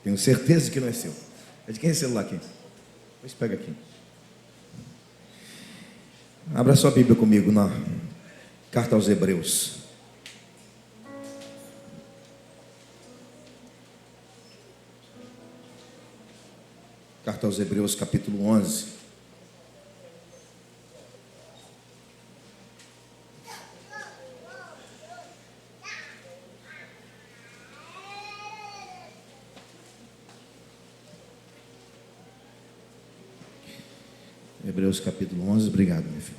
Tenho certeza que não é seu. É de quem é esse celular aqui? Pois pega aqui. Abra sua Bíblia comigo na carta aos Hebreus. Carta aos Hebreus, capítulo 11. Hebreus capítulo 11, obrigado, meu filho.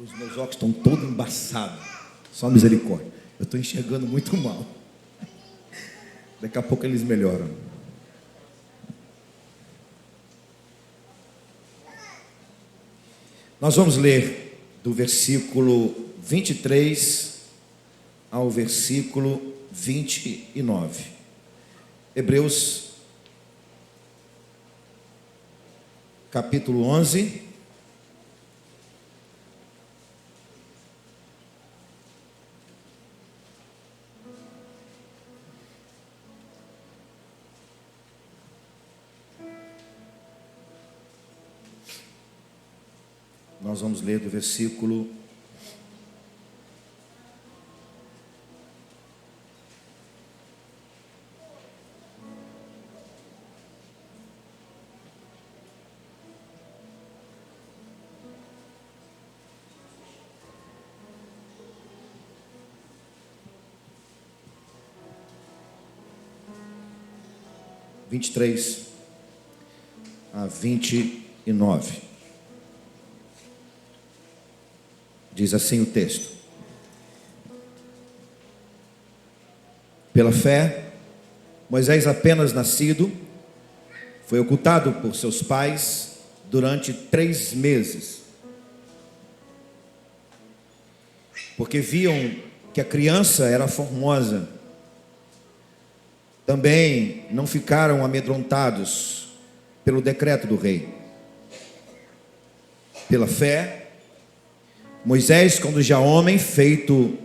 Os meus óculos estão todos embaçados. Só misericórdia. Eu estou enxergando muito mal. Daqui a pouco eles melhoram. Nós vamos ler do versículo 23 ao versículo 29. Hebreus, capítulo 11, nós vamos ler do versículo 23 a 29. Diz assim o texto: pela fé, Moisés, apenas nascido, foi ocultado por seus pais durante 3 meses, porque viam que a criança era formosa. Também não ficaram amedrontados pelo decreto do rei. Pela fé, Moisés, quando já homem feito,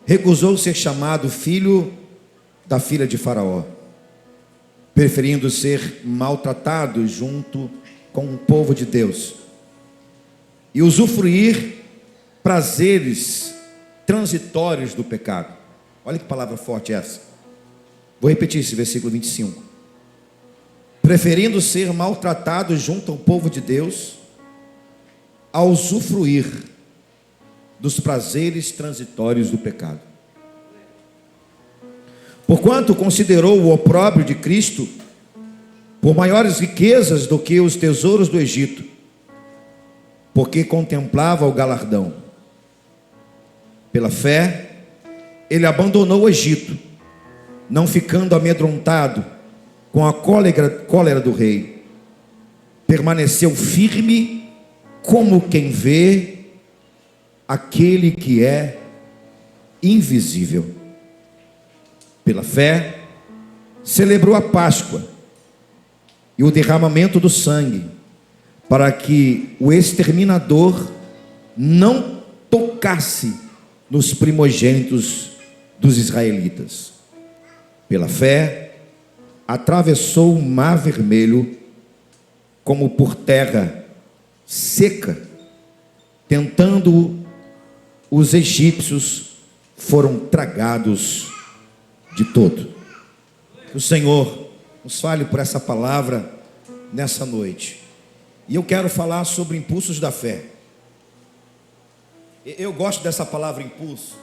recusou ser chamado filho da filha de Faraó, preferindo ser maltratado junto com o povo de Deus e usufruir prazeres transitórios do pecado. Olha que palavra forte essa. Vou repetir esse versículo 25. Preferindo ser maltratado junto ao povo de Deus, a usufruir dos prazeres transitórios do pecado. Porquanto considerou o opróbrio de Cristo por maiores riquezas do que os tesouros do Egito, porque contemplava o galardão. Pela fé, ele abandonou o Egito, não ficando amedrontado com a cólera do rei. Permaneceu firme como quem vê aquele que é invisível. Pela fé, celebrou a Páscoa e o derramamento do sangue, para que o exterminador não tocasse nos primogênitos dos israelitas. Pela fé, atravessou o mar vermelho como por terra seca, tentando os egípcios, foram tragados de todo. Que o Senhor nos fale por essa palavra nessa noite. E eu quero falar sobre impulsos da fé. Eu gosto dessa palavra impulso.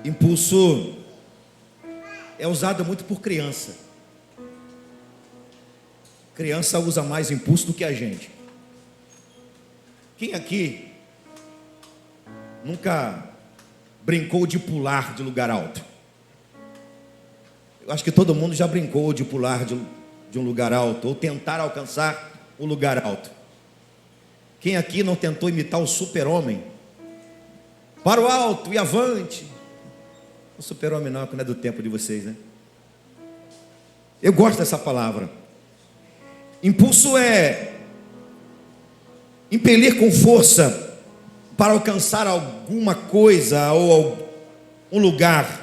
Impulso é usado muito por criança. Criança usa mais impulso do que a gente. Quem aqui nunca brincou de pular de lugar alto? Eu acho que todo mundo já brincou de pular de um lugar alto, ou tentar alcançar o lugar alto. Quem aqui não tentou imitar o super-homem? Para o alto e avante. O super-homem não é do tempo de vocês, né? Eu gosto dessa palavra. Impulso é impelir com força para alcançar alguma coisa ou um lugar.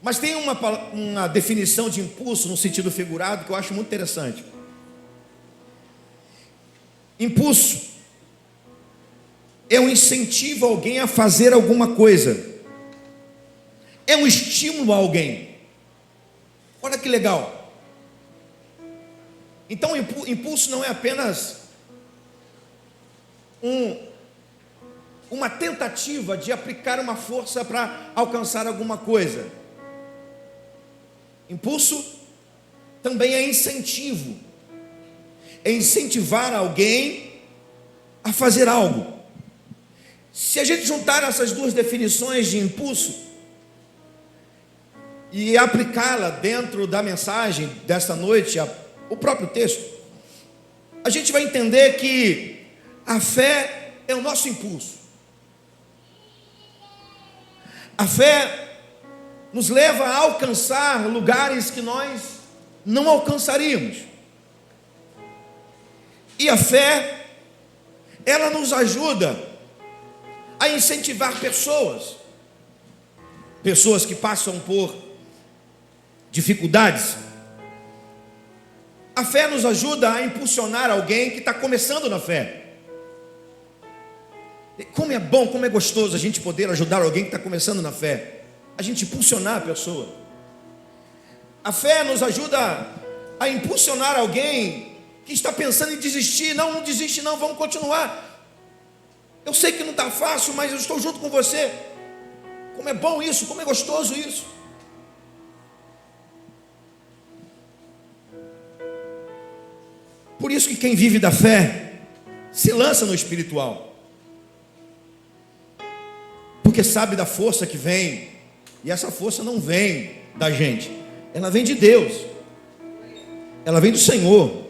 Mas tem uma definição de impulso no sentido figurado que eu acho muito interessante. Impulso é um incentivo a alguém a fazer alguma coisa. É um estímulo a alguém. Olha que legal. Então, impulso não é apenas uma tentativa de aplicar uma força para alcançar alguma coisa. Impulso também é incentivo. É incentivar alguém a fazer algo. Se a gente juntar essas duas definições de impulso e aplicá-la dentro da mensagem desta noite, o próprio texto, a gente vai entender que a fé é o nosso impulso. A fé nos leva a alcançar lugares que nós não alcançaríamos. E a fé, ela nos ajuda a incentivar pessoas que passam por dificuldades. A fé nos ajuda a impulsionar alguém que está começando na fé. Como é bom, como é gostoso a gente poder ajudar alguém que está começando na fé. A gente impulsionar a pessoa. A fé nos ajuda a impulsionar alguém que está pensando em desistir. Não desiste não, vamos continuar. Eu sei que não está fácil, mas eu estou junto com você. Como é bom isso, como é gostoso isso. Por isso que quem vive da fé se lança no espiritual, porque sabe da força que vem. E essa força não vem da gente, ela vem de Deus, ela vem do Senhor.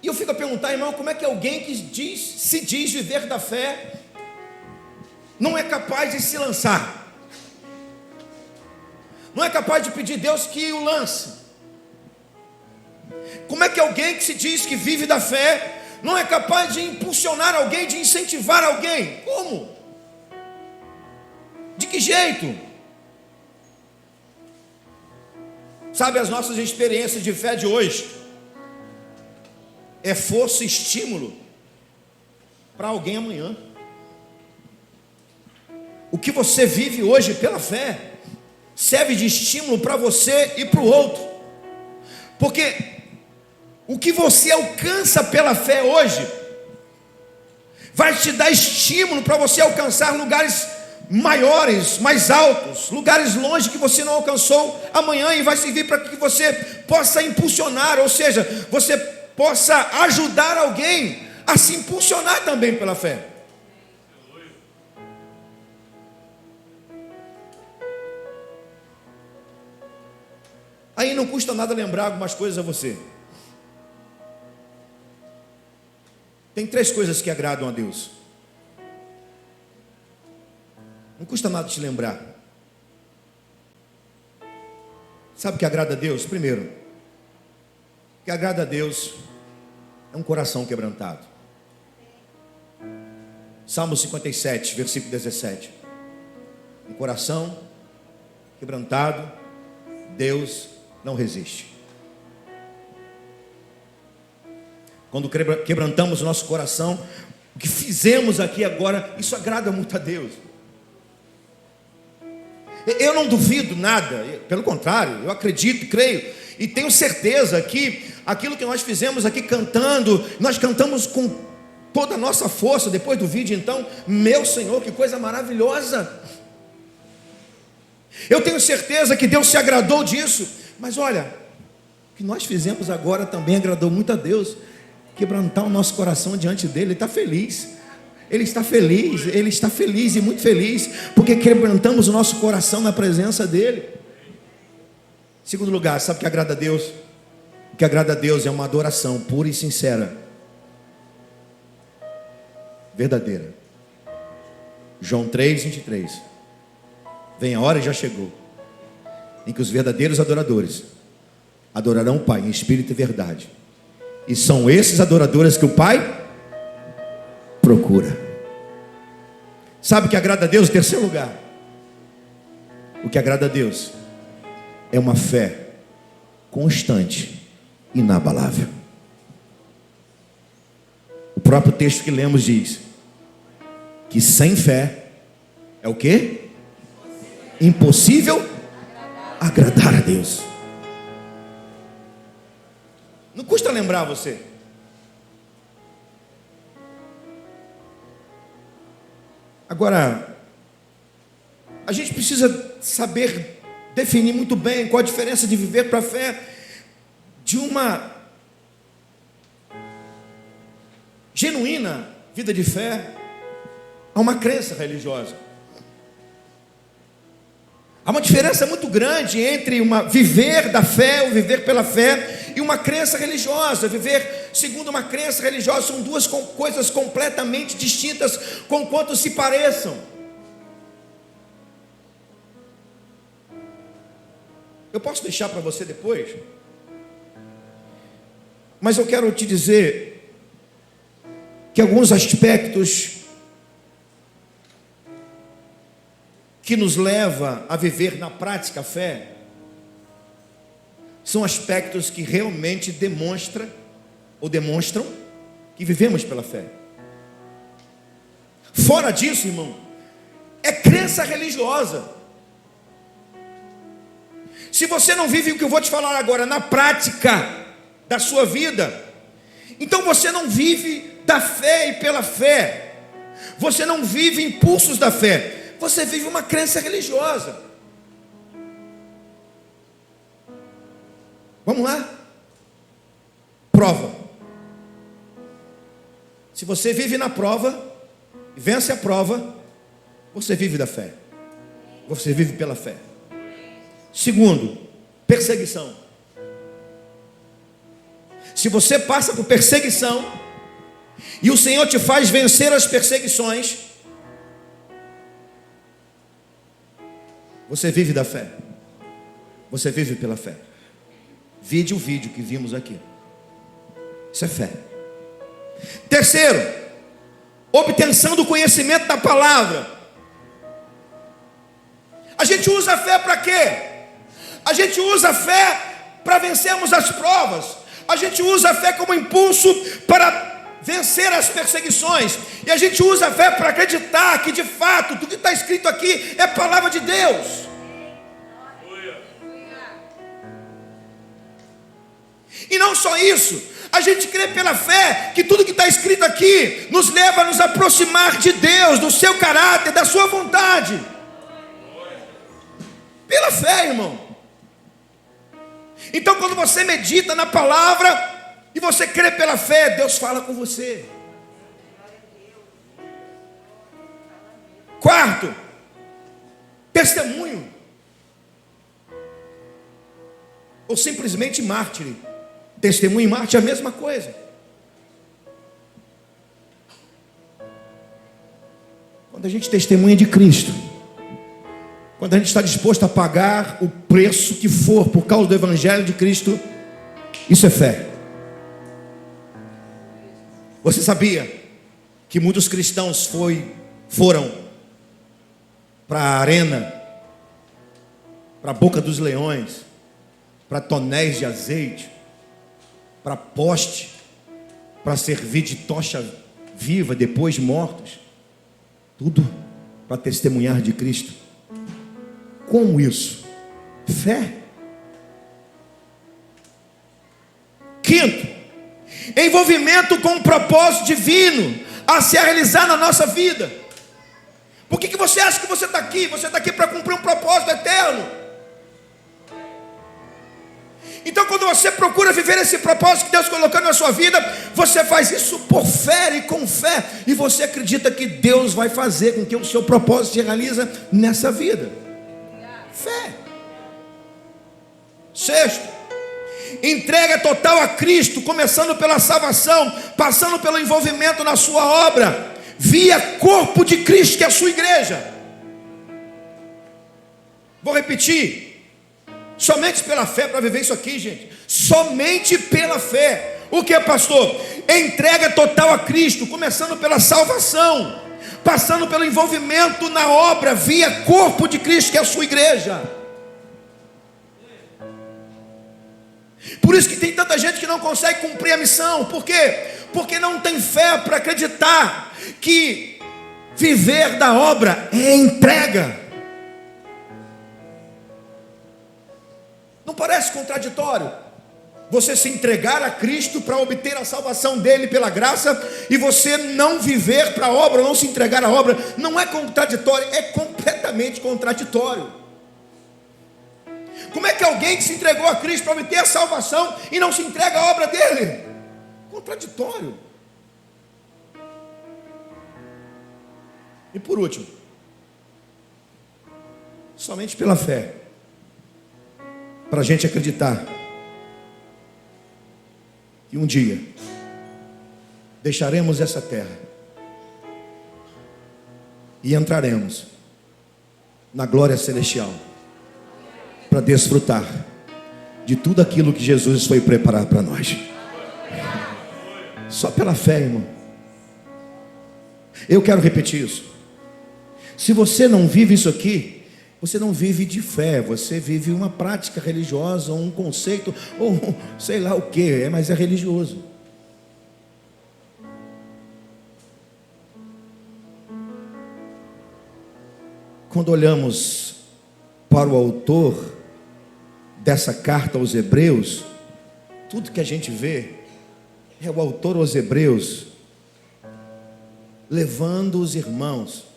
E eu fico a perguntar, irmão, como é que alguém que se diz viver da fé não é capaz de se lançar? Não é capaz de pedir a Deus que o lance? Como é que alguém que se diz que vive da fé não é capaz de impulsionar alguém, de incentivar alguém? Como? De que jeito? Sabe, as nossas experiências de fé de hoje é força e estímulo para alguém amanhã. O que você vive hoje pela fé serve de estímulo para você e para o outro. Porque o que você alcança pela fé hoje vai te dar estímulo para você alcançar lugares maiores, mais altos, lugares longe que você não alcançou amanhã, e vai servir para que você possa impulsionar, ou seja, você possa ajudar alguém a se impulsionar também pela fé. Aí não custa nada lembrar algumas coisas a você. Tem 3 coisas que agradam a Deus. Não custa nada te lembrar. Sabe o que agrada a Deus? Primeiro, o que agrada a Deus é um coração quebrantado. Salmo 57, versículo 17. Um coração quebrantado, Deus não resiste. Quando quebrantamos o nosso coração, o que fizemos aqui agora, isso agrada muito a Deus. Eu não duvido nada, pelo contrário, eu acredito, creio e tenho certeza que aquilo que nós fizemos aqui cantando, nós cantamos com toda a nossa força depois do vídeo. Então, meu Senhor, que coisa maravilhosa. Eu tenho certeza que Deus se agradou disso. Mas olha, o que nós fizemos agora também agradou muito a Deus. Quebrantar o nosso coração diante dele. Ele está feliz. Ele está feliz e muito feliz, porque quebrantamos o nosso coração na presença dele. Segundo lugar, sabe o que agrada a Deus? O que agrada a Deus é uma adoração pura e sincera, verdadeira. João 3:23. Vem a hora e já chegou, em que os verdadeiros adoradores adorarão o Pai em espírito e verdade. E são esses adoradores que o Pai procura. Sabe o que agrada a Deus? Em terceiro lugar, o que agrada a Deus é uma fé constante, inabalável. O próprio texto que lemos diz que sem fé é o quê? Impossível agradar a Deus. Não custa lembrar você. Agora, a gente precisa saber definir muito bem qual a diferença de viver para a fé de uma genuína vida de fé a uma crença religiosa. Há uma diferença muito grande entre viver da fé, ou viver pela fé, e uma crença religiosa. Viver segundo uma crença religiosa são duas coisas completamente distintas, conquanto se pareçam. Eu posso deixar para você depois, mas eu quero te dizer que alguns aspectos que nos leva a viver na prática a fé são aspectos que realmente demonstram que vivemos pela fé. Fora disso, irmão, é crença religiosa. Se você não vive o que eu vou te falar agora na prática da sua vida, então você não vive da fé e pela fé. Você não vive impulsos da fé. Você vive uma crença religiosa. Vamos lá? Prova. Se você vive na prova, vence a prova, você vive da fé. Você vive pela fé. Segundo, perseguição. Se você passa por perseguição e o Senhor te faz vencer as perseguições, você vive da fé. Você vive pela fé. Vide o vídeo que vimos aqui. Isso é fé. Terceiro, obtenção do conhecimento da palavra. A gente usa a fé para quê? A gente usa a fé para vencermos as provas. A gente usa a fé como impulso para vencer as perseguições. E a gente usa a fé para acreditar que de fato tudo que está escrito aqui é a palavra de Deus. E não só isso, a gente crê pela fé que tudo que está escrito aqui nos leva a nos aproximar de Deus, do seu caráter, da sua vontade. Pela fé, irmão. Então quando você medita na palavra e você crê pela fé, Deus fala com você. Quarto, testemunho. Ou simplesmente mártir. Testemunho e mártir é a mesma coisa. Quando a gente testemunha de Cristo, quando a gente está disposto a pagar o preço que for por causa do Evangelho de Cristo, isso é fé. Você sabia que muitos cristãos foram para a arena, para a boca dos leões, para tonéis de azeite, para poste, para servir de tocha viva depois de mortos? Tudo para testemunhar de Cristo. Como isso? Fé. Quinto, envolvimento com um propósito divino a se realizar na nossa vida. Por que você acha que você está aqui? Você está aqui para cumprir um propósito eterno. Então quando você procura viver esse propósito que Deus colocou na sua vida, você faz isso por fé e com fé, e você acredita que Deus vai fazer com que o seu propósito se realize nessa vida. Fé. Sexto, entrega total a Cristo, começando pela salvação, passando pelo envolvimento na sua obra, via corpo de Cristo, que é a sua igreja. Vou repetir. Somente pela fé para viver isso aqui, gente. Somente pela fé. O que, pastor? Entrega total a Cristo, começando pela salvação, passando pelo envolvimento na obra via corpo de Cristo, que é a sua igreja. Por isso que tem tanta gente que não consegue cumprir a missão. Por quê? Porque não tem fé para acreditar que viver da obra é entrega. Não parece contraditório você se entregar a Cristo para obter a salvação dele pela graça, e você não viver para a obra, não se entregar à obra? Não é contraditório, é completamente contraditório. Como é que alguém que se entregou a Cristo para obter a salvação e não se entrega à obra dele? Contraditório. E por último, somente pela fé, para a gente acreditar que um dia deixaremos essa terra e entraremos na glória celestial para desfrutar de tudo aquilo que Jesus foi preparar para nós. Só pela fé, irmão. Eu quero repetir isso. Se você não vive isso aqui, você não vive de fé, você vive uma prática religiosa, um conceito, ou sei lá o que, mas é religioso. Quando olhamos para o autor dessa carta aos Hebreus, tudo que a gente vê é o autor aos Hebreus levando os irmãos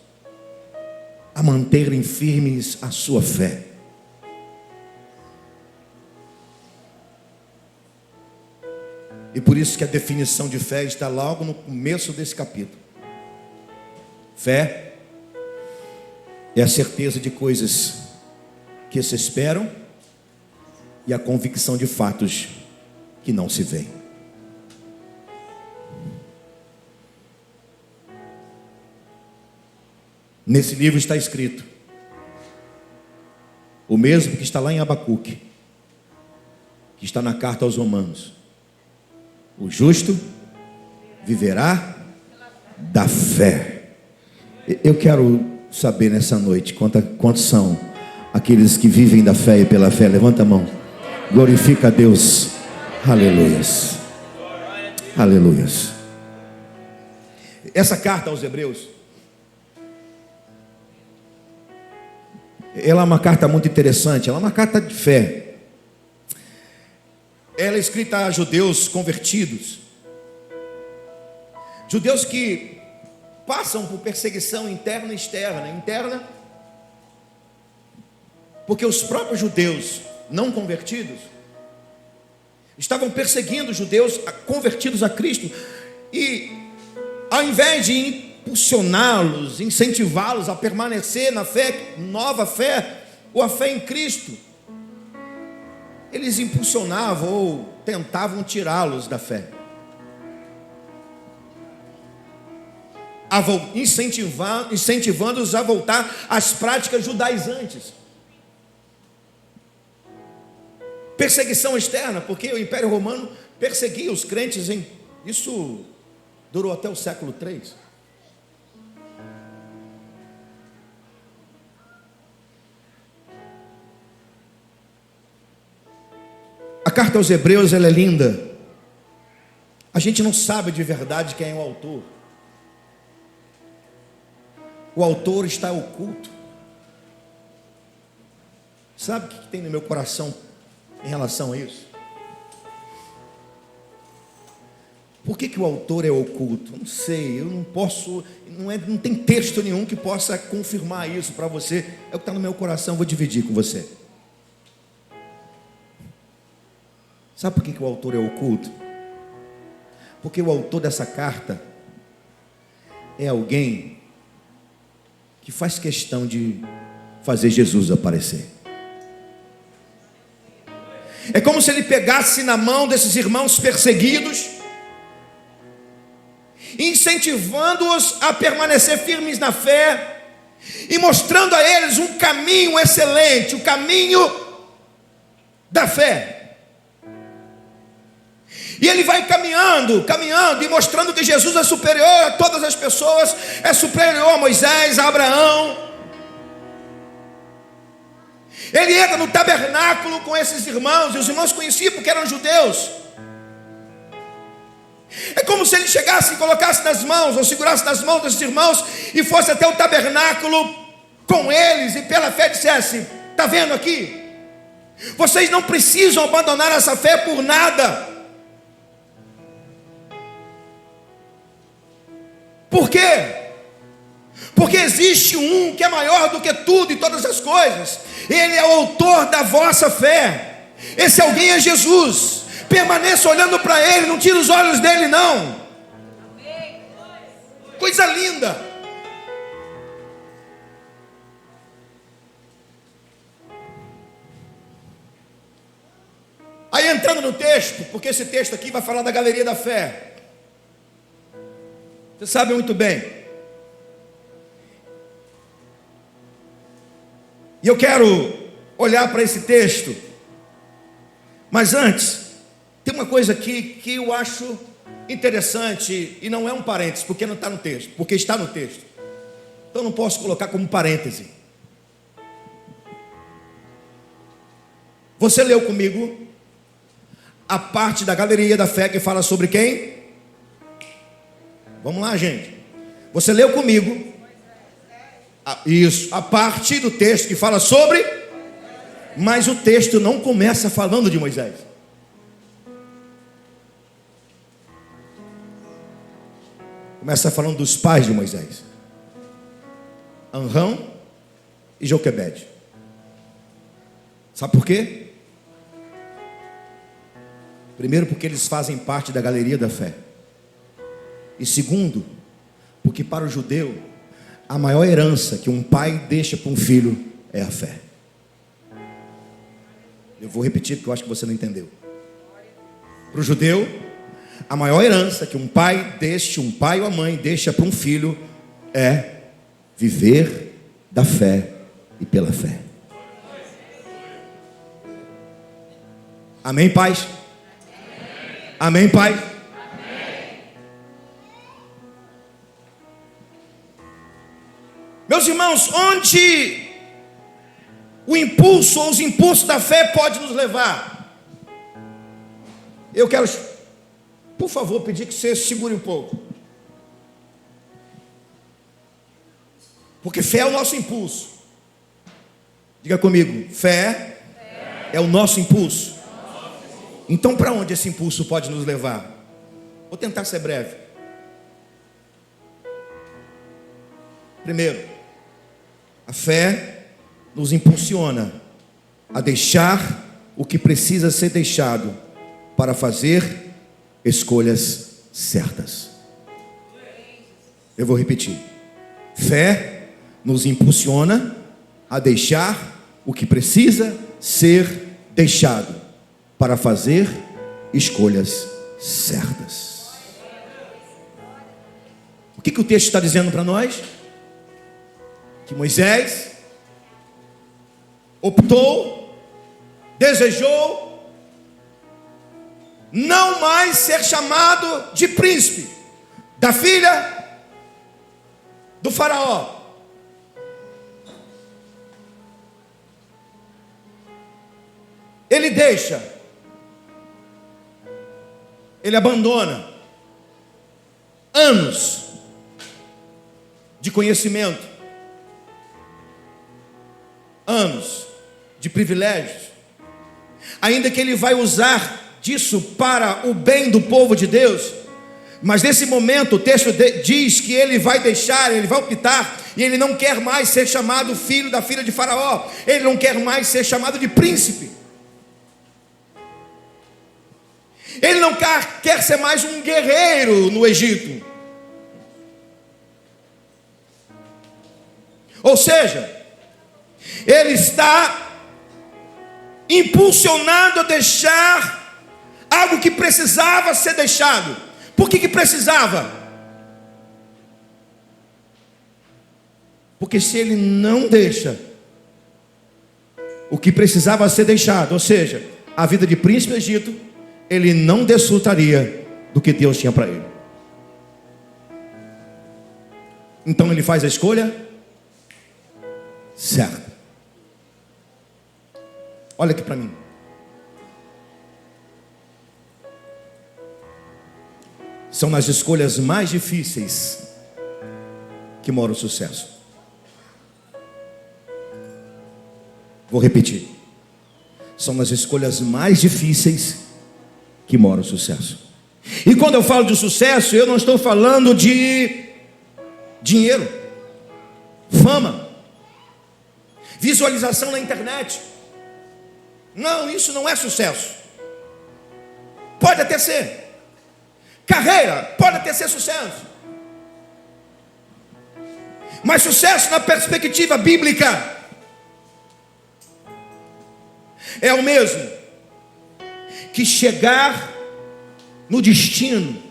a manterem firmes a sua fé. E por isso que a definição de fé está logo no começo desse capítulo. Fé é a certeza de coisas que se esperam e a convicção de fatos que não se veem. Nesse livro está escrito o mesmo que está lá em Abacuque, que está na carta aos Romanos: o justo viverá da fé. Eu quero saber nessa noite quantos são aqueles que vivem da fé e pela fé. Levanta a mão, glorifica a Deus. Aleluias, aleluias. Essa carta aos Hebreus, ela é uma carta muito interessante, ela é uma carta de fé. Ela é escrita a judeus convertidos, judeus que passam por perseguição interna e externa. Interna, porque os próprios judeus não convertidos estavam perseguindo os judeus convertidos a Cristo, e ao invés de impulsioná-los, incentivá-los a permanecer na fé, nova fé, ou a fé em Cristo, eles impulsionavam ou tentavam tirá-los da fé, incentivando-os a voltar às práticas judaizantes. Perseguição externa, porque o Império Romano perseguia os crentes isso durou até o século III. A carta aos Hebreus, ela é linda. A gente não sabe de verdade quem é o autor. O autor está oculto. Sabe o que tem no meu coração em relação a isso? Por que o autor é oculto? Não sei, eu não posso, não tem texto nenhum que possa confirmar isso para você. É o que está no meu coração, vou dividir com você. Sabe por que o autor é oculto? Porque o autor dessa carta é alguém que faz questão de fazer Jesus aparecer. É como se ele pegasse na mão desses irmãos perseguidos, incentivando-os a permanecer firmes na fé e mostrando a eles um caminho excelente, o caminho da fé. E ele vai caminhando e mostrando que Jesus é superior a todas as pessoas, é superior a Moisés, a Abraão. Ele entra no tabernáculo com esses irmãos, e os irmãos conheciam porque eram judeus. É como se ele chegasse e colocasse nas mãos, ou segurasse nas mãos desses irmãos, e fosse até o tabernáculo com eles, e pela fé dissesse: está vendo aqui? Vocês não precisam abandonar essa fé por nada. Por quê? Porque existe um que é maior do que tudo e todas as coisas. Ele é o autor da vossa fé. Esse alguém é Jesus. Permaneça olhando para Ele, não tire os olhos dele não. Coisa linda. Aí entrando no texto, porque esse texto aqui vai falar da galeria da fé. Você sabe muito bem. E eu quero olhar para esse texto. Mas antes, tem uma coisa aqui que eu acho interessante, e não é um parênteses, porque não está no texto, porque está no texto. Então não posso colocar como parêntese. Você leu comigo a parte da galeria da fé que fala sobre quem? Vamos lá, gente. Você leu comigo isso, a parte do texto que fala sobre, mas o texto não começa falando de Moisés. Começa falando dos pais de Moisés, Amram e Joquebede. Sabe por quê? Primeiro, porque eles fazem parte da galeria da fé. E segundo, porque para o judeu, a maior herança que um pai deixa para um filho é a fé. Eu vou repetir porque eu acho que você não entendeu. Para o judeu, a maior herança que um pai ou a mãe deixa para um filho é viver da fé e pela fé. Amém, pais? Amém, pai? Meus irmãos, onde o impulso ou os impulsos da fé pode nos levar? Eu quero, por favor, pedir que você segure um pouco. Porque fé é o nosso impulso. Diga comigo, fé é o nosso impulso. Então para onde esse impulso pode nos levar? Vou tentar ser breve. Primeiro, a fé nos impulsiona a deixar o que precisa ser deixado para fazer escolhas certas. Eu vou repetir. Fé nos impulsiona a deixar o que precisa ser deixado para fazer escolhas certas. O que o texto está dizendo para nós? Que Moisés optou, desejou não mais ser chamado de príncipe da filha do faraó. Ele deixa, ele abandona anos de conhecimento, anos de privilégios, ainda que ele vai usar disso para o bem do povo de Deus, mas nesse momento o texto diz que ele vai deixar, ele vai optar, e ele não quer mais ser chamado filho da filha de Faraó, ele não quer mais ser chamado de príncipe, ele não quer ser mais um guerreiro no Egito. Ou seja, ele está impulsionado a deixar algo que precisava ser deixado. Por que precisava? Porque se ele não deixa o que precisava ser deixado, ou seja, a vida de príncipe do Egito ele não desfrutaria do que Deus tinha para ele. Então ele faz a escolha certa. Olha aqui para mim. São nas escolhas mais difíceis que mora o sucesso. Vou repetir. São nas escolhas mais difíceis que mora o sucesso. E quando eu falo de sucesso, eu não estou falando de dinheiro, fama, visualização na internet. Não, isso não é sucesso. Pode até ser. Carreira, pode até ser sucesso. Mas sucesso na perspectiva bíblica é o mesmo que chegar no destino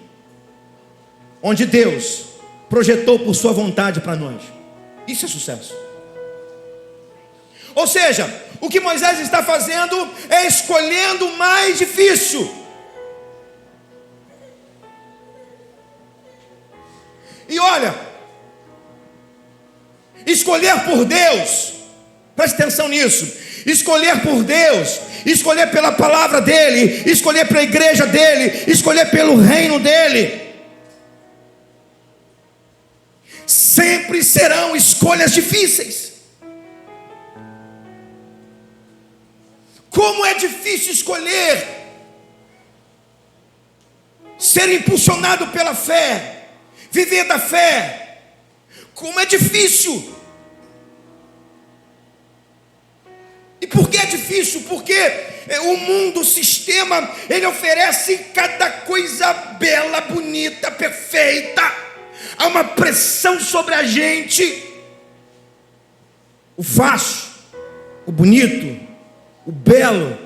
onde Deus projetou por sua vontade para nós. Isso é sucesso. Ou seja, o que Moisés está fazendo é escolhendo o mais difícil. E olha, escolher por Deus, preste atenção nisso, escolher por Deus, escolher pela palavra dele, escolher pela igreja dele, escolher pelo reino dele, sempre serão escolhas difíceis. Como é difícil escolher ser impulsionado pela fé, viver da fé. Como é difícil. E por que é difícil? Porque o mundo, o sistema, ele oferece cada coisa bela, bonita, perfeita. Há uma pressão sobre a gente. O fácil, o bonito, o belo,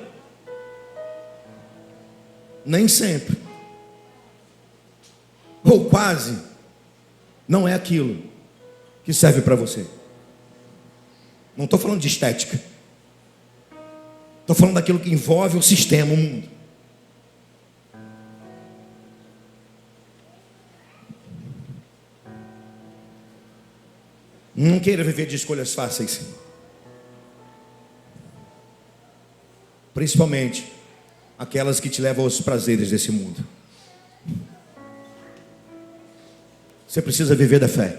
nem sempre, ou quase, não é aquilo que serve para você. Não estou falando de estética, estou falando daquilo que envolve o sistema, o mundo. Não queira viver de escolhas fáceis, principalmente aquelas que te levam aos prazeres desse mundo. Você precisa viver da fé.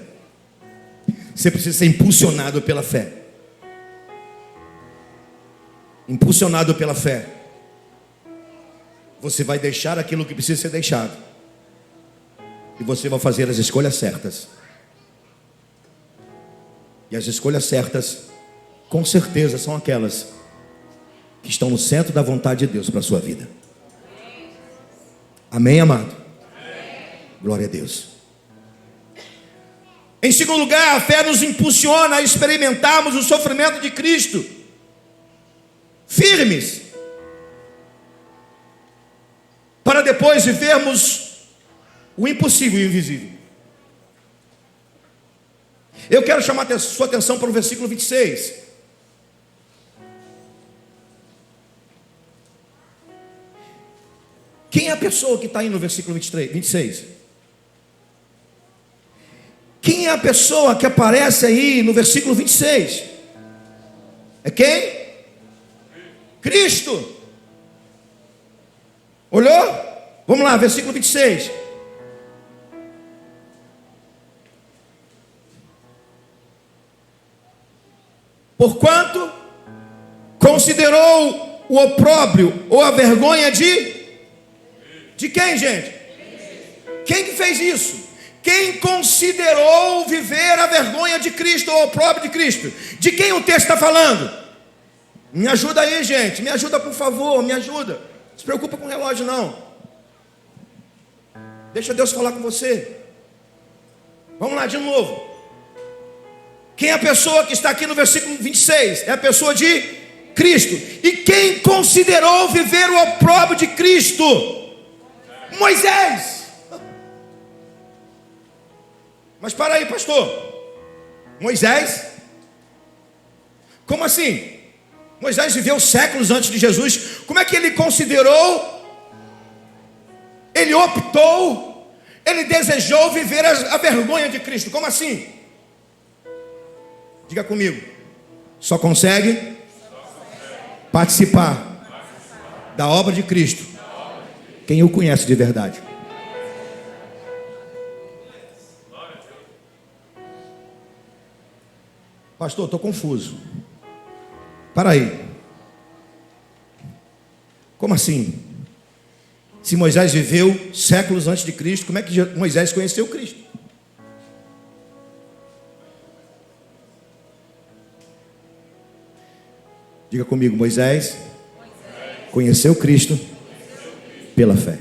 Você precisa ser impulsionado pela fé. Impulsionado pela fé, você vai deixar aquilo que precisa ser deixado, e você vai fazer as escolhas certas. E as escolhas certas, com certeza, são aquelas que estão no centro da vontade de Deus para a sua vida. Amém, amado? Glória a Deus. Em segundo lugar, a fé nos impulsiona a experimentarmos o sofrimento de Cristo, firmes, para depois vivermos o impossível e o invisível. Eu quero chamar a sua atenção para o versículo 26. Quem é a pessoa que está aí no versículo 26? Quem é a pessoa que aparece aí no versículo 26? É quem? Cristo. Olhou? Vamos lá, versículo 26. Porquanto considerou o opróbrio ou a vergonha de quem, gente? Quem que fez isso? Quem considerou viver a vergonha de Cristo ou o opróbrio de Cristo? De quem o texto está falando? Me ajuda aí, gente, me ajuda por favor, me ajuda. Não se preocupa com o relógio não. Deixa Deus falar com você. Vamos lá de novo. Quem é a pessoa que está aqui no versículo 26? É a pessoa de Cristo. E quem considerou viver o opróbrio de Cristo? Moisés. Mas para aí, pastor. Moisés? Como assim? Moisés viveu séculos antes de Jesus. Como é que ele considerou ele optou, ele desejou viver a vergonha de Cristo. Como assim? Diga comigo. Só consegue participar da obra de Cristo quem o conhece de verdade. Pastor, estou confuso. Para aí. Como assim? Se Moisés viveu séculos antes de Cristo, como é que Moisés conheceu Cristo? Diga comigo, Moisés conheceu Cristo pela fé.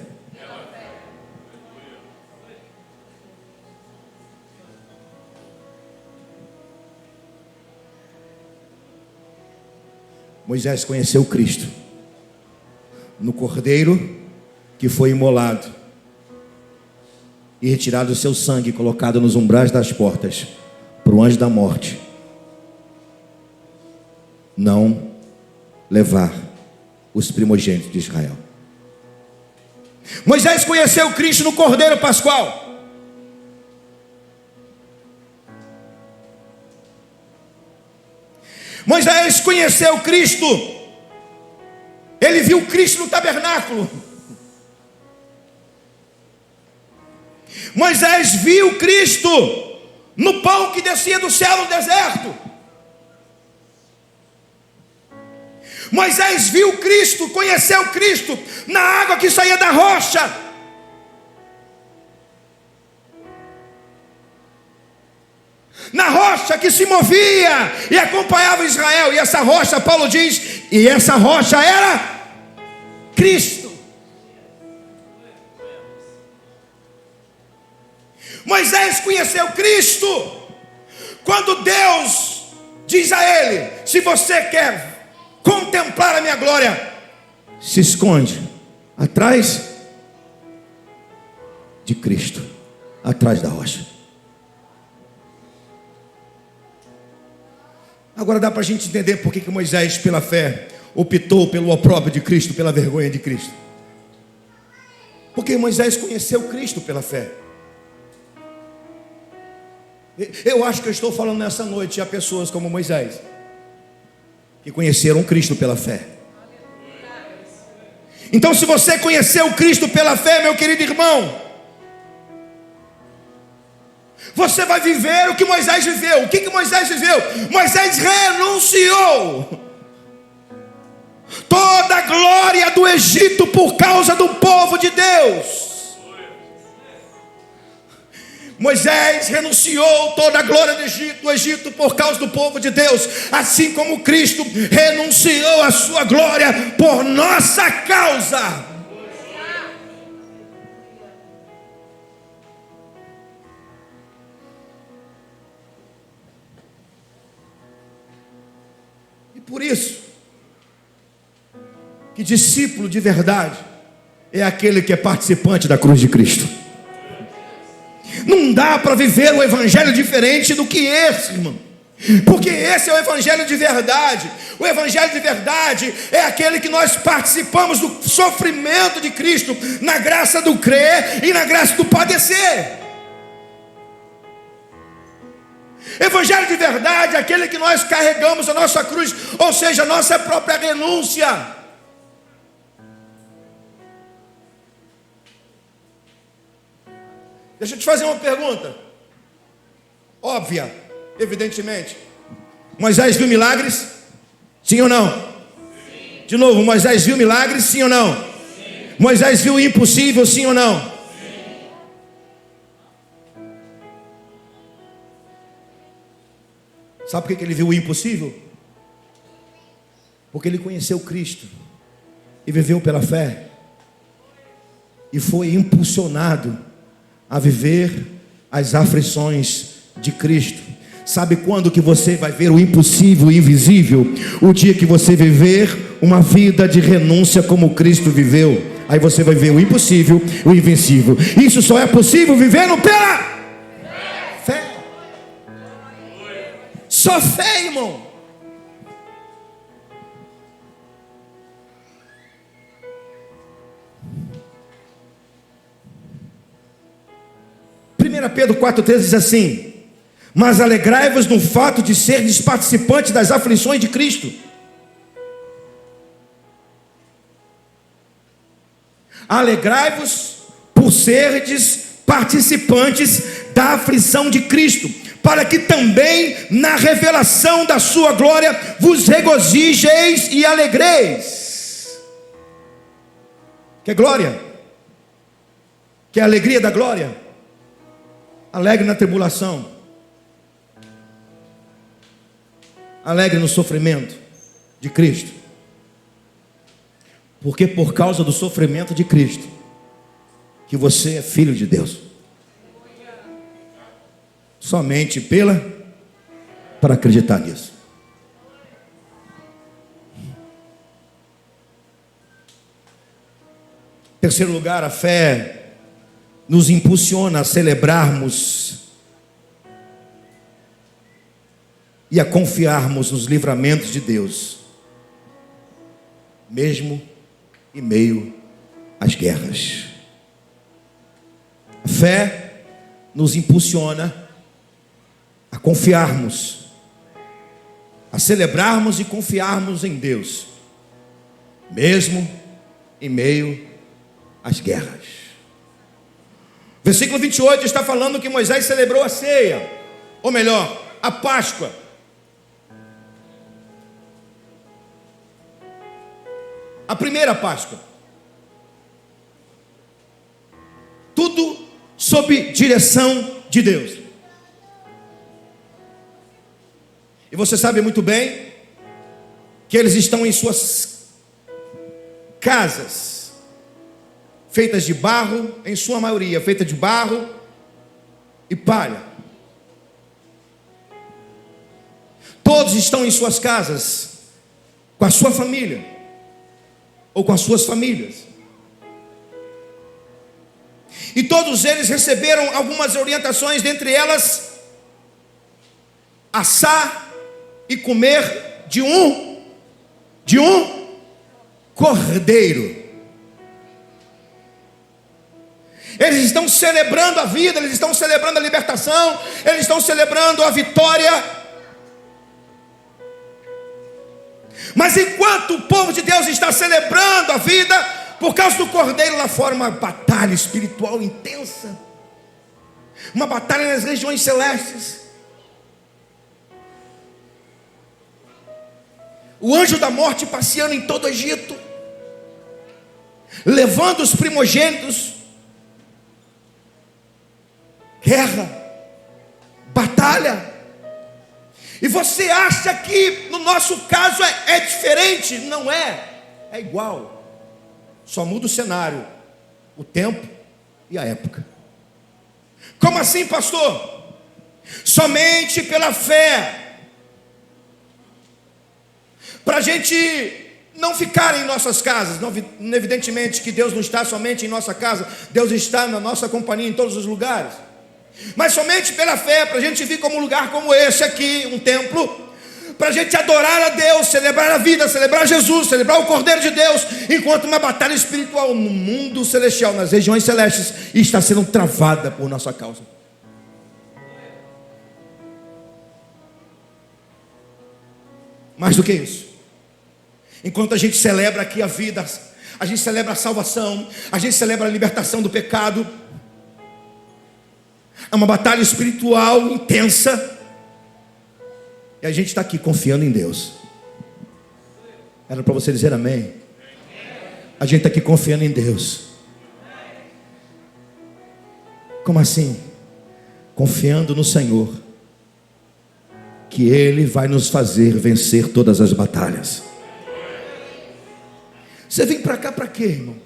Moisés conheceu Cristo no cordeiro que foi imolado e retirado o seu sangue, colocado nos umbrais das portas, para o anjo da morte não levar os primogênitos de Israel. Moisés conheceu Cristo no cordeiro pascual. Moisés conheceu Cristo, ele viu Cristo no tabernáculo. Moisés viu Cristo no pão que descia do céu no deserto. Moisés viu Cristo, conheceu Cristo na água que saía da rocha. Na rocha que se movia e acompanhava Israel. E essa rocha, Paulo diz, e essa rocha era Cristo. Moisés conheceu Cristo quando Deus diz a ele: se você quer contemplar a minha glória, se esconde atrás de Cristo, atrás da rocha. Agora dá para a gente entender por que Moisés, pela fé, optou pelo opróbrio de Cristo, pela vergonha de Cristo. Porque Moisés conheceu Cristo pela fé. Eu acho que eu estou falando nessa noite a pessoas como Moisés, que conheceram Cristo pela fé. Então, se você conheceu Cristo pela fé, meu querido irmão, você vai viver o que Moisés viveu. O que Moisés viveu? Moisés renunciou toda a glória do Egito por causa do povo de Deus. Moisés renunciou toda a glória do Egito por causa do povo de Deus, assim como Cristo renunciou a sua glória por nossa causa. E por isso que discípulo de verdade é aquele que é participante da cruz de Cristo. Não dá para viver um evangelho diferente do que esse, irmão, porque esse é o evangelho de verdade. O evangelho de verdade é aquele que nós participamos do sofrimento de Cristo, na graça do crer e na graça do padecer. Evangelho de verdade é aquele que nós carregamos a nossa cruz, ou seja, a nossa própria renúncia. Deixa eu te fazer uma pergunta óbvia, evidentemente. Moisés viu milagres? Sim ou não? Sim. De novo, Moisés viu milagres? Sim ou não? Sim. Moisés viu o impossível? Sim ou não? Sim. Sabe por que ele viu o impossível? Porque ele conheceu Cristo e viveu pela fé e foi impulsionado a viver as aflições de Cristo. Sabe quando que você vai ver o impossível e invisível? O dia que você viver uma vida de renúncia como Cristo viveu. Aí você vai ver o impossível e o invencível. Isso só é possível vivendo pela fé. Só fé, irmão. 1 Pedro 4,13 diz assim: mas alegrai-vos no fato de serdes participantes das aflições de Cristo. Alegrai-vos por serdes participantes da aflição de Cristo, para que também na revelação da sua glória vos regozijeis e alegreis. Que glória? Que alegria da glória? Alegre na tribulação, alegre no sofrimento de Cristo, porque por causa do sofrimento de Cristo que você é filho de Deus. Somente para acreditar nisso. Em terceiro lugar, a fé nos impulsiona a celebrarmos e a confiarmos nos livramentos de Deus, mesmo em meio às guerras. A fé nos impulsiona a confiarmos, a celebrarmos e confiarmos em Deus, mesmo em meio às guerras. Versículo 28 está falando que Moisés celebrou a ceia, ou melhor, a Páscoa. A primeira Páscoa. Tudo sob direção de Deus. E você sabe muito bem que eles estão em suas casas, feitas de barro, em sua maioria, feita de barro e palha. Todos estão em suas casas, com a sua família, ou com as suas famílias. E todos eles receberam algumas orientações, dentre elas, assar e comer de um cordeiro. Eles estão celebrando a vida, eles estão celebrando a libertação, eles estão celebrando a vitória. Mas enquanto o povo de Deus está celebrando a vida, por causa do cordeiro, lá fora uma batalha espiritual intensa, uma batalha nas regiões celestes. O anjo da morte passeando em todo o Egito, levando os primogênitos. Guerra, batalha. E você acha que no nosso caso é diferente? Não é, é igual. Só muda o cenário, o tempo e a época. Como assim, pastor? Somente pela fé, para a gente não ficar em nossas casas. Não, evidentemente que Deus não está somente em nossa casa, Deus está na nossa companhia em todos os lugares. Mas somente pela fé, para a gente vir como um lugar como esse aqui, um templo, para a gente adorar a Deus, celebrar a vida, celebrar Jesus, celebrar o Cordeiro de Deus, enquanto uma batalha espiritual no mundo celestial, nas regiões celestes, está sendo travada por nossa causa. Mais do que isso, enquanto a gente celebra aqui a vida, a gente celebra a salvação, a gente celebra a libertação do pecado, é uma batalha espiritual intensa, e a gente está aqui confiando em Deus. Era para você dizer amém? A gente está aqui confiando em Deus. Como assim? Confiando no Senhor, que Ele vai nos fazer vencer todas as batalhas. Você vem para cá para quê, irmão?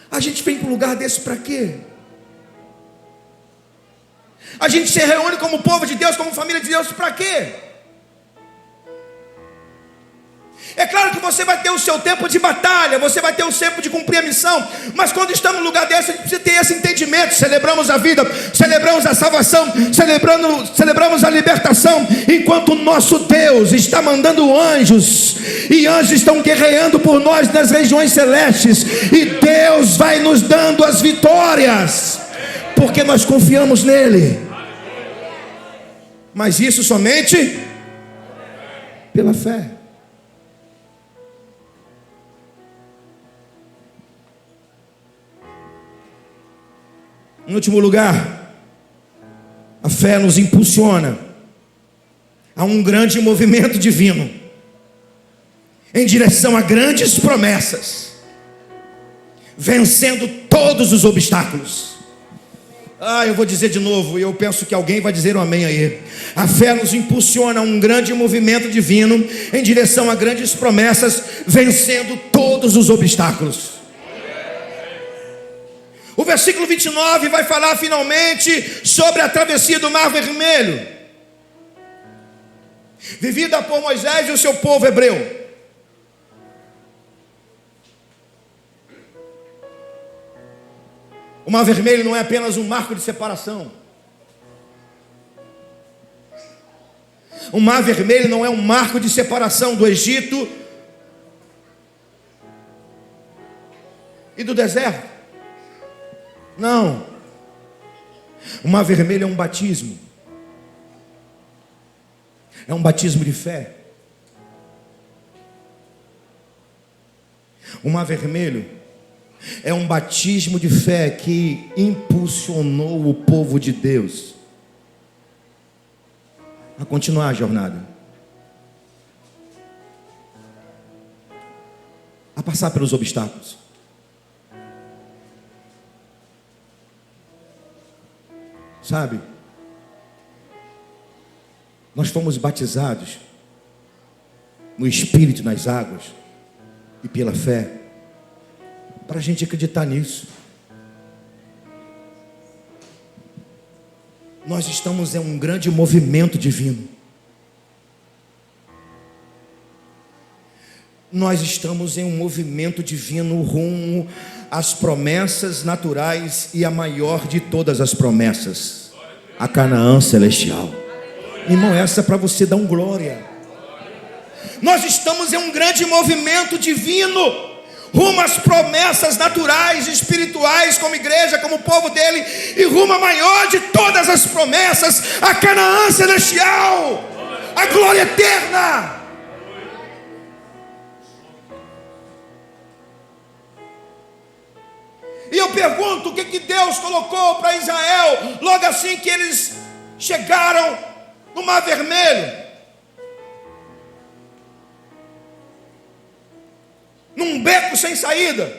A gente vem para um lugar desse para quê? A gente se reúne como povo de Deus, como família de Deus, para quê? É claro que que você vai ter o seu tempo de batalha, você vai ter o tempo de cumprir a missão, mas quando estamos no lugar desse, a gente precisa ter esse entendimento. Celebramos a vida, celebramos a salvação, celebramos a libertação, enquanto o nosso Deus está mandando anjos, e anjos estão guerreando por nós nas regiões celestes, e Deus vai nos dando as vitórias, porque nós confiamos nele. Mas isso somente pela fé. Em último lugar, a fé nos impulsiona a um grande movimento divino em direção a grandes promessas, vencendo todos os obstáculos. Eu vou dizer de novo, e eu penso que alguém vai dizer um amém aí. A fé nos impulsiona a um grande movimento divino em direção a grandes promessas, vencendo todos os obstáculos. O versículo 29 vai falar finalmente sobre a travessia do Mar Vermelho, vivida por Moisés e o seu povo hebreu. O Mar Vermelho não é apenas um marco de separação. O Mar Vermelho não é um marco de separação do Egito e do deserto. Não. O Mar Vermelho é um batismo. É um batismo de fé. O Mar Vermelho é um batismo de fé que impulsionou o povo de Deus a continuar a jornada, a passar pelos obstáculos. Sabe, nós fomos batizados no Espírito, nas águas e pela fé, para a gente acreditar nisso. Nós estamos em um grande movimento divino. Nós estamos em um movimento divino rumo às promessas naturais e a maior de todas as promessas, a Canaã celestial. Irmão, essa é para você dar um glória. Nós estamos em um grande movimento divino rumo às promessas naturais e espirituais, como igreja, como povo dele, e rumo à maior de todas as promessas, a Canaã celestial, a glória eterna. E eu pergunto, o que Deus colocou para Israel logo assim que eles chegaram no Mar Vermelho? Num beco sem saída,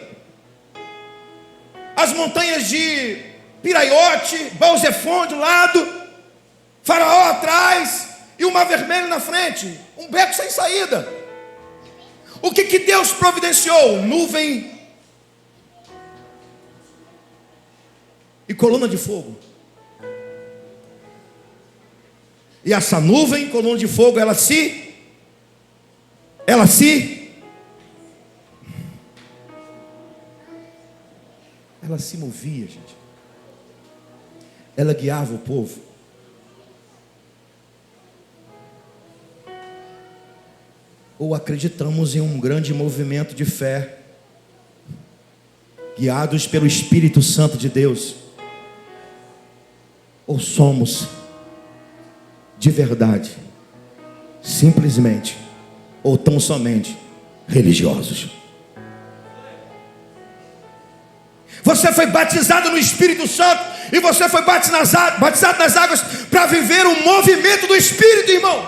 as montanhas de Piraiote, Baal-Zephon de lado, Faraó atrás e o Mar Vermelho na frente, um beco sem saída. O que Deus providenciou? Nuvem e coluna de fogo. E essa nuvem, coluna de fogo, ela se movia, gente. Ela guiava o povo. Ou acreditamos em um grande movimento de fé, guiados pelo Espírito Santo de Deus, ou somos de verdade, simplesmente, ou tão somente religiosos. Você foi batizado no Espírito Santo e você foi batizado nas águas para viver o movimento do Espírito, irmão.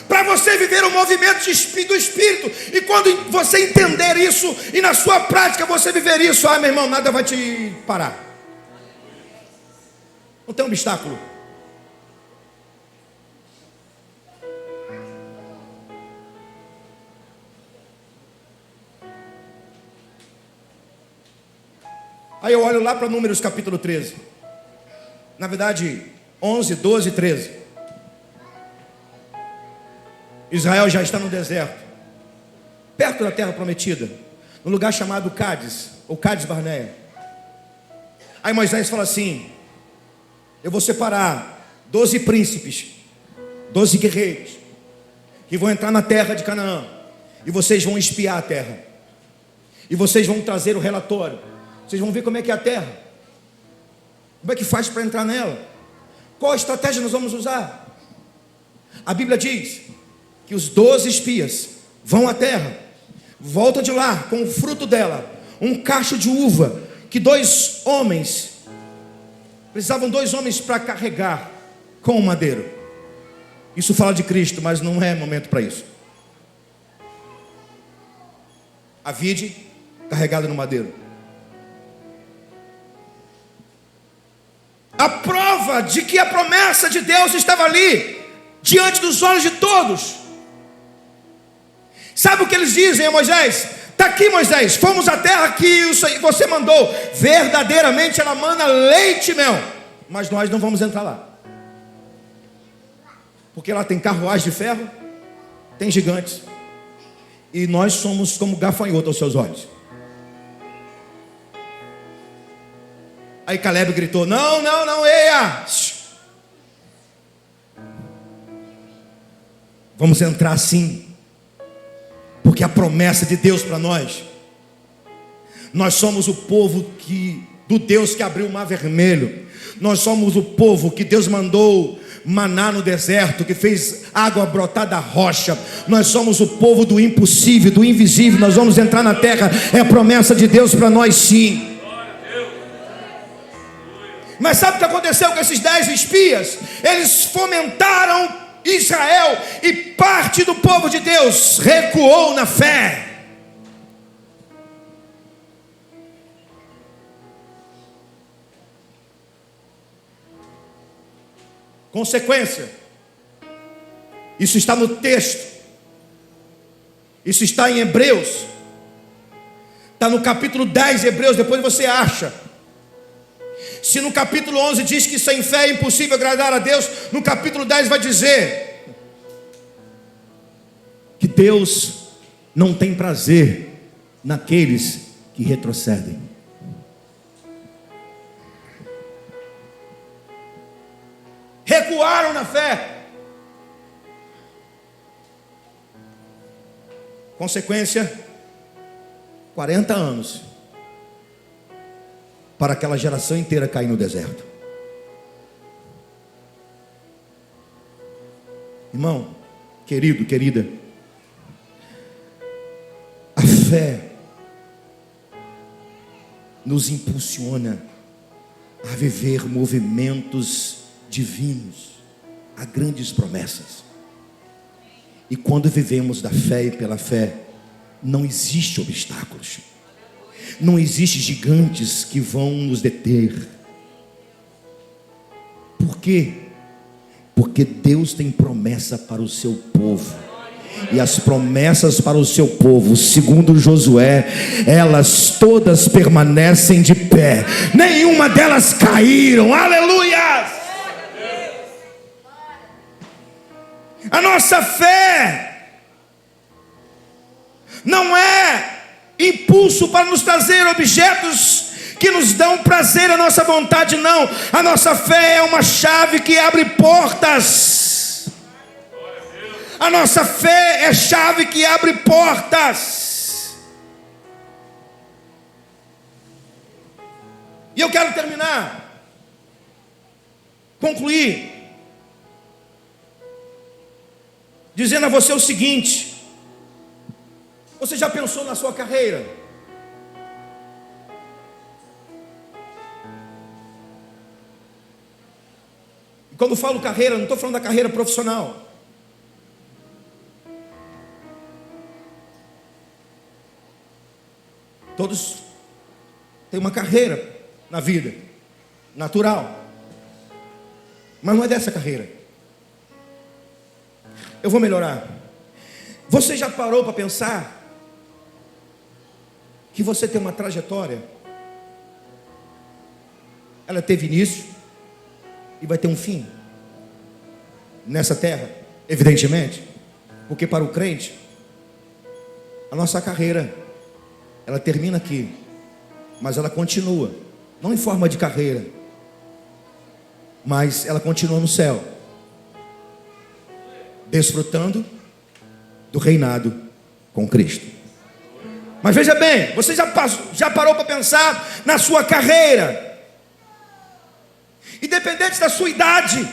Para você viver o movimento do Espírito. E quando você entender isso e na sua prática você viver isso, meu irmão, nada vai te parar. Não tem obstáculo. Aí eu olho lá para Números capítulo 13. Na verdade, 11, 12 e 13. Israel já está no deserto, perto da terra prometida, no lugar chamado Cádiz, ou Cádiz Barneia. Aí Moisés fala assim: eu vou separar 12 príncipes, 12 guerreiros, que vão entrar na terra de Canaã, e vocês vão espiar a terra, e vocês vão trazer o relatório, vocês vão ver como é que é a terra, como é que faz para entrar nela, qual estratégia nós vamos usar. A Bíblia diz que os 12 espias vão à terra, voltam de lá com o fruto dela, um cacho de uva, que precisavam 2 homens para carregar com o madeiro. Isso fala de Cristo, mas não é momento para isso. A vide carregada no madeiro. A prova de que a promessa de Deus estava ali, diante dos olhos de todos. Sabe o que eles dizem a Moisés? Está aqui, Moisés, fomos à terra que você mandou, verdadeiramente ela mana leite e mel, mas nós não vamos entrar lá, porque lá tem carruagem de ferro, tem gigantes, e nós somos como gafanhoto aos seus olhos. Aí Caleb gritou: não, eia! Vamos entrar sim, porque a promessa de Deus para nós somos o povo do Deus que abriu o mar vermelho, nós somos o povo que Deus mandou maná no deserto, que fez água brotar da rocha, nós somos o povo do impossível, do invisível, nós vamos entrar na terra, é a promessa de Deus para nós sim. Mas sabe o que aconteceu com esses 10 espias? Eles fomentaram Israel, e parte do povo de Deus recuou na fé. Consequência, isso está no texto, isso está em Hebreus, está no capítulo 10 de Hebreus, depois você acha. Se no capítulo 11 diz que sem fé é impossível agradar a Deus, no capítulo 10 vai dizer que Deus não tem prazer naqueles que retrocedem. Recuaram na fé. Consequência, 40 anos para aquela geração inteira cair no deserto. Irmão, querido, querida, a fé nos impulsiona a viver movimentos divinos, a grandes promessas. E quando vivemos da fé e pela fé, não existe obstáculos, não existe gigantes que vão nos deter. Por quê? Porque Deus tem promessa para o seu povo, e as promessas para o seu povo, segundo Josué, elas todas permanecem de pé, nenhuma delas caíram. Aleluia! A nossa fé não é impulso para nos trazer objetos que nos dão prazer à nossa vontade, não. A nossa fé é uma chave que abre portas. A nossa fé é chave que abre portas. E eu quero terminar, concluir, dizendo a você o seguinte: você já pensou na sua carreira? E quando falo carreira, não estou falando da carreira profissional. Todos têm uma carreira na vida, natural, mas não é dessa carreira. Eu vou melhorar. Você já parou para pensar que você tem uma trajetória? Ela teve início e vai ter um fim nessa terra, evidentemente. Porque para o crente, a nossa carreira, ela termina aqui, mas ela continua, não em forma de carreira, mas ela continua no céu, desfrutando do reinado com Cristo. Mas veja bem, você já parou para pensar na sua carreira, independente da sua idade?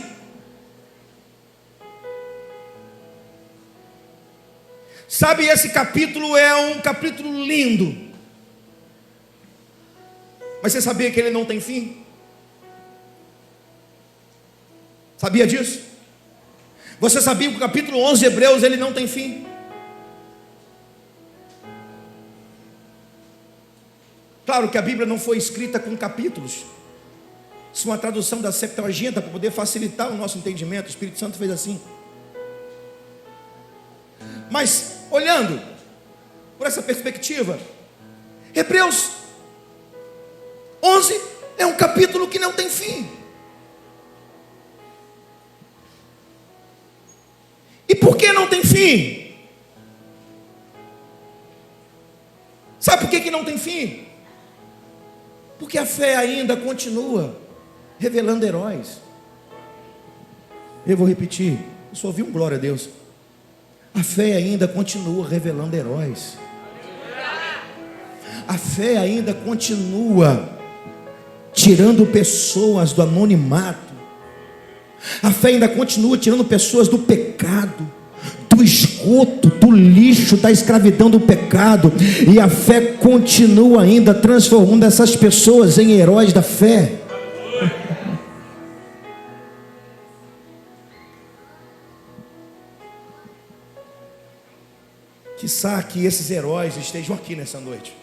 Sabe, esse capítulo é um capítulo lindo, mas você sabia que ele não tem fim? Sabia disso? Você sabia que o capítulo 11 de Hebreus ele não tem fim? Claro que a Bíblia não foi escrita com capítulos. Isso é uma tradução da Septuaginta para poder facilitar o nosso entendimento. O Espírito Santo fez assim. Mas, olhando por essa perspectiva, Hebreus 11 é um capítulo que não tem fim. E por que não tem fim? Sabe por que não tem fim? Porque a fé ainda continua revelando heróis. Eu vou repetir, eu só ouvi um glória a Deus. A fé ainda continua revelando heróis. A fé ainda continua tirando pessoas do anonimato. A fé ainda continua tirando pessoas do pecado, do esgoto, do lixo, da escravidão do pecado. E a fé continua ainda transformando essas pessoas em heróis da fé. Quiçá que esses heróis estejam aqui nessa noite.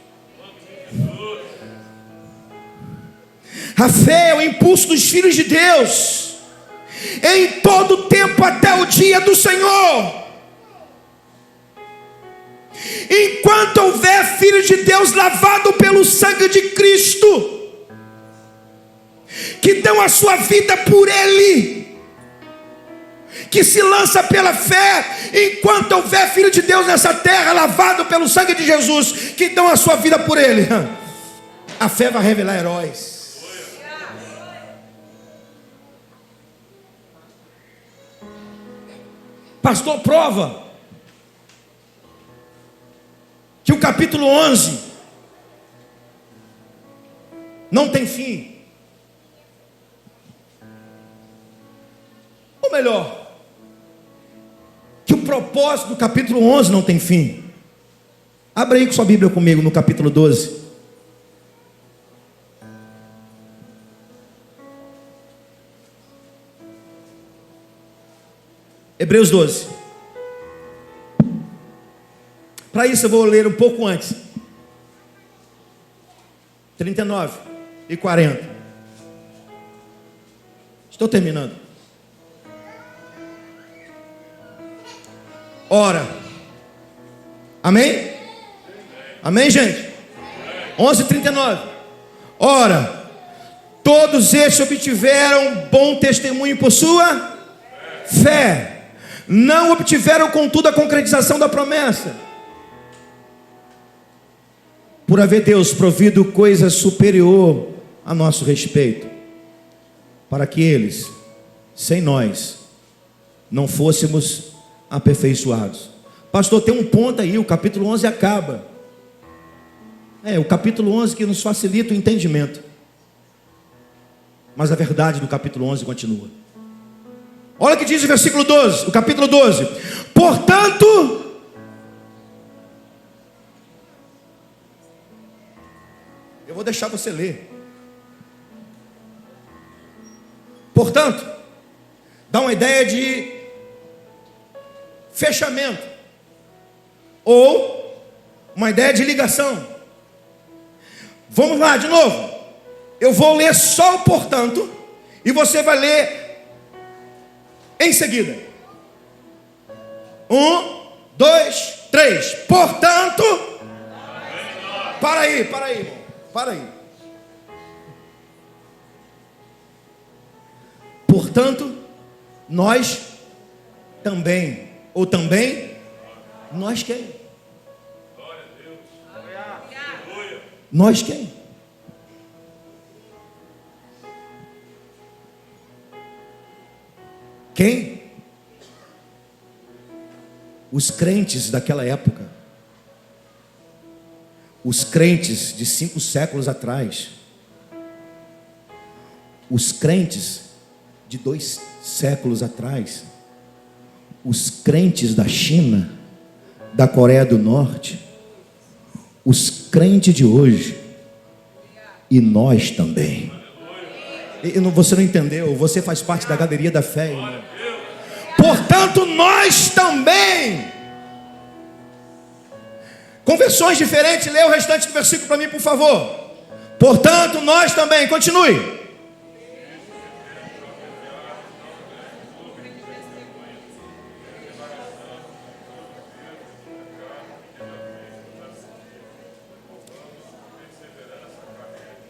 A fé é o impulso dos filhos de Deus em todo tempo até o dia do Senhor. Enquanto houver filhos de Deus lavados pelo sangue de Cristo, que dão a sua vida por Ele, que se lança pela fé, enquanto houver filho de Deus nessa terra, lavado pelo sangue de Jesus, que dão a sua vida por Ele, a fé vai revelar heróis. Pastor, prova que o capítulo 11 não tem fim. Ou melhor, que o propósito do capítulo 11 não tem fim. Abra aí com sua Bíblia comigo no capítulo 12. Hebreus 12. Para isso eu vou ler um pouco antes. 39 e 40. Estou terminando. Ora. Amém? Amém, gente? 11:39. Ora, todos estes obtiveram bom testemunho por sua fé. Não obtiveram, contudo, a concretização da promessa, por haver Deus provido coisa superior a nosso respeito, para que eles, sem nós, não fôssemos aperfeiçoados. Pastor, tem um ponto aí, o capítulo 11 acaba. O capítulo 11 que nos facilita o entendimento, mas a verdade do capítulo 11 continua. Olha o que diz o versículo 12, o capítulo 12. Portanto, eu vou deixar você ler. Portanto, dá uma ideia de fechamento, ou uma ideia de ligação. Vamos lá de novo. Eu vou ler só o portanto, e você vai ler em seguida. 1, 2, 3. Portanto, para aí, irmão. Para aí. Portanto, nós também, ou também, Nós quem? Nós quem? Quem? Os crentes daquela época. Os crentes de 5 séculos atrás. Os crentes de 2 séculos atrás. Os crentes da China, da Coreia do Norte. Os crentes de hoje. E nós também. Você não entendeu? Você faz parte da galeria da fé, irmão. Portanto, nós também. Com versões diferentes, lê o restante do versículo para mim, por favor. Portanto, nós também. Continue.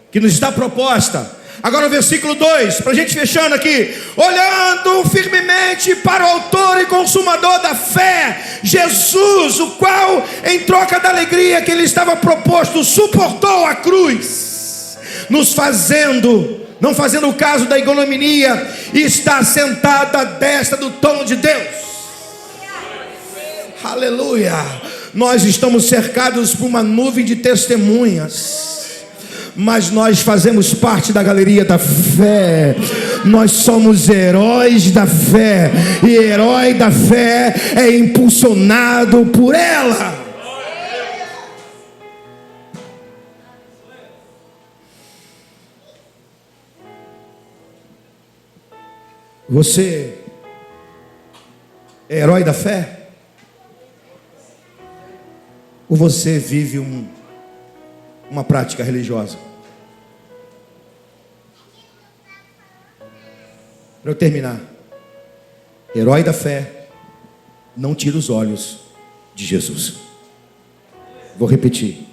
Que nos está proposta. Agora o versículo 2, para a gente fechando aqui. Olhando firmemente para o autor e consumador da fé, Jesus, o qual, em troca da alegria que lhe estava proposto, suportou a cruz, não fazendo caso da ignominia, e está sentado à destra do trono de Deus. Aleluia. Nós estamos cercados por uma nuvem de testemunhas, mas nós fazemos parte da galeria da fé. Nós somos heróis da fé, e herói da fé é impulsionado por ela. Você é herói da fé? Ou você vive uma prática religiosa? Para eu terminar, herói da fé não tira os olhos de Jesus. Vou repetir: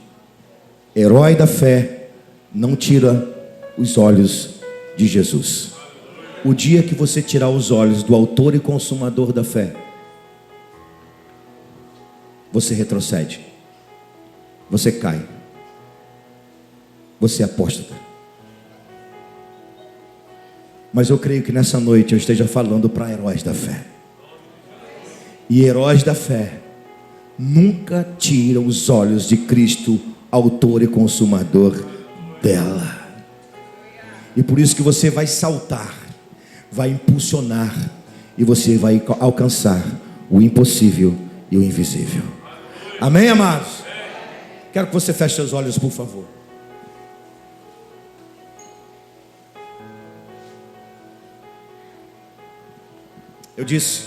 herói da fé não tira os olhos de Jesus. O dia que você tirar os olhos do autor e consumador da fé, você retrocede, você cai, você é apóstata. Mas eu creio que nessa noite eu esteja falando para heróis da fé. E heróis da fé nunca tiram os olhos de Cristo, autor e consumador dela. E por isso que você vai saltar, vai impulsionar, e você vai alcançar o impossível e o invisível. Amém, amados? Quero que você feche seus olhos, por favor. Eu disse